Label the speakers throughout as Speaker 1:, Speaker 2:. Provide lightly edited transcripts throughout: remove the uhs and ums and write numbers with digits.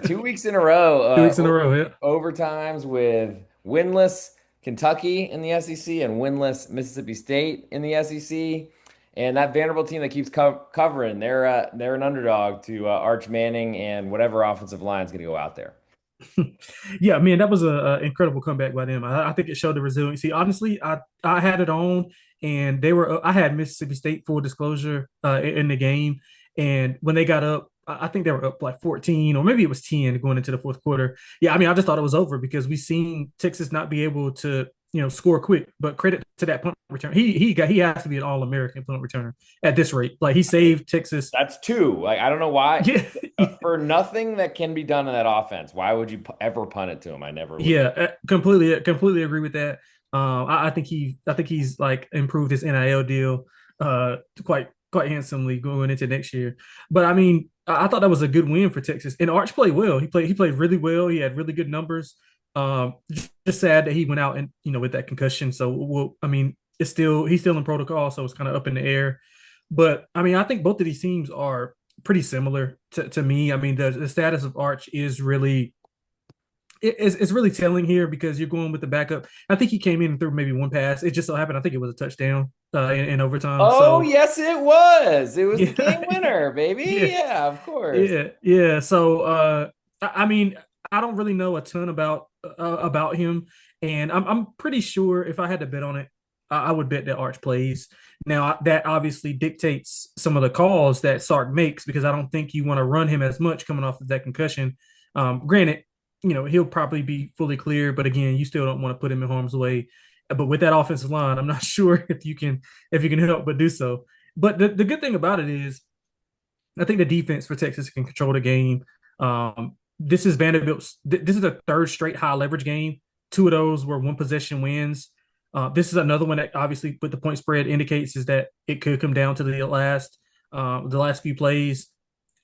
Speaker 1: 2 weeks in a row,
Speaker 2: 2 weeks in a row. Yeah.
Speaker 1: overtimes with winless Kentucky in the SEC and winless Mississippi State in the SEC. And that Vanderbilt team that keeps covering, they're an underdog to Arch Manning and whatever offensive line is going to go out there.
Speaker 2: Yeah, man, that was a incredible comeback by them. I think it showed the resiliency. Honestly, I had it on, and they were. I had Mississippi State full disclosure in the game, and when they got up, I think they were up like 14, or maybe it was 10 going into the fourth quarter. Yeah, I mean, I just thought it was over because we seen Texas not be able to score quick. But credit to that punt return. He has to be an All American punt returner at this rate. Like he saved Texas.
Speaker 1: That's two. Like I don't know why.
Speaker 2: Yeah,
Speaker 1: For nothing that can be done in that offense, why would you ever punt it to him? I never would.
Speaker 2: Yeah, completely agree with that. I think he's like improved his NIL deal quite handsomely going into next year. But I mean, I thought that was a good win for Texas. And Arch played well. He played really well. He had really good numbers. Just sad that he went out and with that concussion. So I mean, he's still in protocol, so it's kind of up in the air. But I mean, I think both of these teams are pretty similar to me. I mean, the status of Arch is really it's really telling here because you're going with the backup. I think he came in and threw maybe one pass. It just so happened. I think it was a touchdown in overtime.
Speaker 1: Oh,
Speaker 2: So
Speaker 1: yes, it was. It was the
Speaker 2: yeah,
Speaker 1: game winner, baby.
Speaker 2: yeah,
Speaker 1: Yeah, of course.
Speaker 2: yeah. So I mean, I don't really know a ton about him, and I'm pretty sure if I had to bet on it, I would bet that Arch plays. Now that obviously dictates some of the calls that Sark makes because I don't think you want to run him as much coming off of that concussion. Granted, he'll probably be fully clear, but again, you still don't want to put him in harm's way. But with that offensive line, I'm not sure if you can help but do so. But the good thing about it is I think the defense for Texas can control the game. This is Vanderbilt's. This is a third straight high leverage game. Two of those were one possession wins. This is another one that obviously, with the point spread, indicates is that it could come down to the last few plays.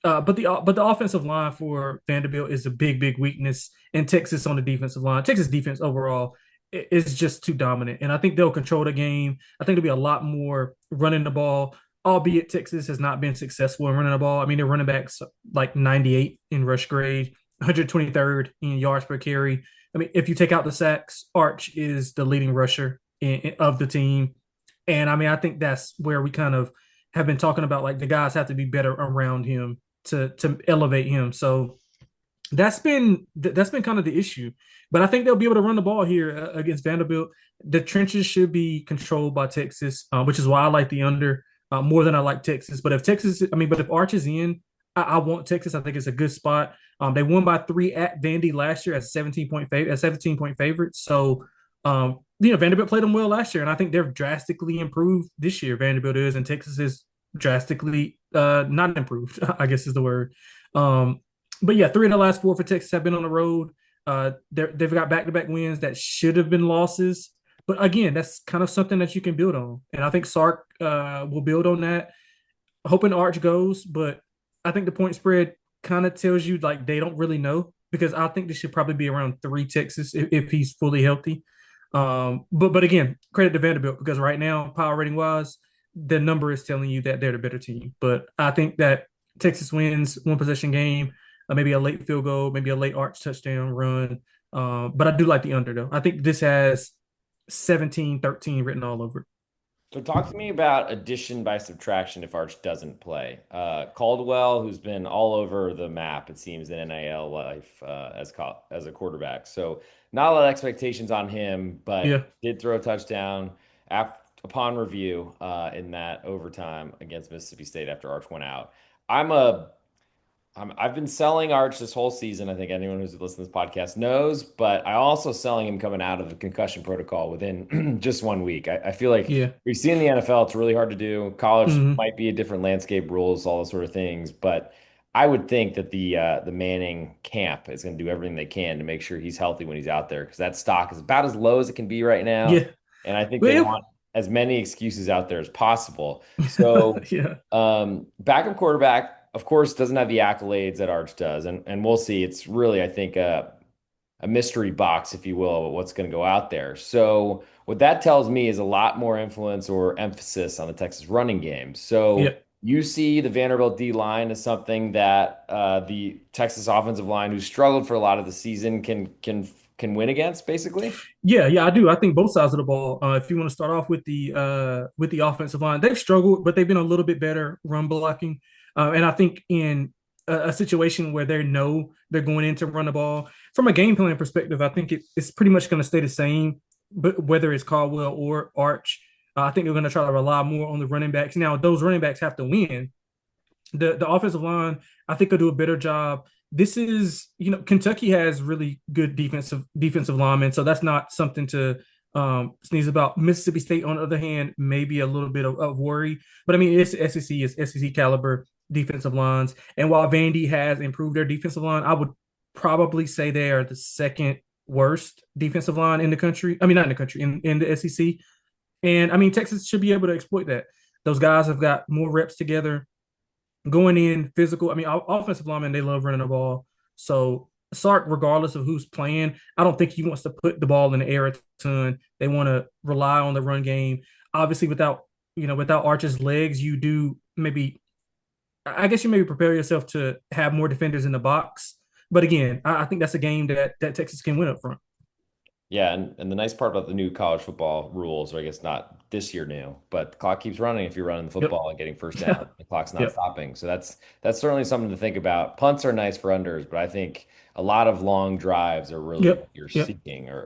Speaker 2: But the offensive line for Vanderbilt is a big weakness, and Texas on the defensive line. Texas defense overall is just too dominant, and I think they'll control the game. I think there'll be a lot more running the ball, albeit Texas has not been successful in running the ball. I mean, their running backs like 98 in rush grade, 123rd in yards per carry. I mean, if you take out the sacks, Arch is the leading rusher of the team. And I mean, I think that's where we kind of have been talking about like the guys have to be better around him to elevate him. So that's been kind of the issue. But I think they'll be able to run the ball here against Vanderbilt. The trenches should be controlled by Texas, which is why I like the under more than I like Texas. But if Arch is in, I want Texas. I think it's a good spot. They won by 3 at Vandy last year as 17-point favorites. So Vanderbilt played them well last year, and I think they're drastically improved this year. Vanderbilt is, and Texas is drastically not improved. I guess is the word. Um, but yeah, 3 of the last 4 for Texas have been on the road. They've got back-to-back wins that should have been losses. But again, that's kind of something that you can build on. And I think Sark will build on that, hoping Arch goes. But I think the point spread kind of tells you like they don't really know because I think this should probably be around 3 Texas if he's fully healthy. But again, credit to Vanderbilt because right now, power rating wise, the number is telling you that they're the better team. But I think that Texas wins one possession game, maybe a late field goal, maybe a late Arch touchdown run. But I do like the under though. I think this has 17-13 written all over it.
Speaker 1: So talk to me about addition by subtraction if Arch doesn't play. Caldwell, who's been all over the map, it seems, in NIL life as a quarterback. So not a lot of expectations on him,
Speaker 2: Yeah.
Speaker 1: but did throw a touchdown upon review in that overtime against Mississippi State after Arch went out. I'm a I've been selling Arch this whole season. I think anyone who's listened to this podcast knows, but I also selling him coming out of the concussion protocol within just 1 week. I feel like
Speaker 2: Yeah.
Speaker 1: we've seen in the NFL, it's really hard to do. College
Speaker 2: Hmm.
Speaker 1: might be a different landscape, rules, all those sort of things, but I would think that the Manning camp is going to do everything they can to make sure he's healthy when he's out there because that stock is about as low as it can be right now,
Speaker 2: Yeah.
Speaker 1: and I think they
Speaker 2: Well,
Speaker 1: want as many excuses out there as possible. So.
Speaker 2: yeah.
Speaker 1: Backup quarterback, of course, doesn't have the accolades that Arch does, and we'll see. It's really, I think, a mystery box, if you will, of what's going to go out there. So what that tells me is a lot more influence or emphasis on the Texas running game.
Speaker 2: Yeah.
Speaker 1: So You see the Vanderbilt D-line as something that the Texas offensive line, who struggled for a lot of the season, can win against, basically.
Speaker 2: Yeah, yeah, I do. I think both sides of the ball. If you want to start off with the offensive line, they've struggled, but they've been a little bit better run blocking. And I think in a situation where they know they're going in to run the ball, from a game plan perspective, I think it's pretty much going to stay the same. But whether it's Caldwell or Arch, I think they're going to try to rely more on the running backs. Now, those running backs have to win. The offensive line, I think, will do a better job. This is, Kentucky has really good defensive linemen, so that's not something to sneeze about. Mississippi State, on the other hand, maybe a little bit of worry, but I mean, it's SEC, it's SEC caliber defensive lines, and while Vandy has improved their defensive line, I would probably say they are the second worst defensive line in the country. I mean, not in the country, in the SEC. And I mean, Texas should be able to exploit that. Those guys have got more reps together going in physical. I mean, offensive linemen, they love running the ball. So Sark, regardless of who's playing, I don't think he wants to put the ball in the air a ton. They want to rely on the run game. Obviously, without Arch's legs, you do maybe. I guess you maybe prepare yourself to have more defenders in the box. But again, I think that's a game that Texas can win up front.
Speaker 1: Yeah, and the nice part about the new college football rules, or I guess not this year new, but the clock keeps running if you're running the
Speaker 2: Yep.
Speaker 1: football and getting first down. The clock's not
Speaker 2: Yep.
Speaker 1: stopping. So that's certainly something to think about. Punts are nice for unders, but I think a lot of long drives are really what
Speaker 2: Yep.
Speaker 1: you're
Speaker 2: Yep.
Speaker 1: seeking or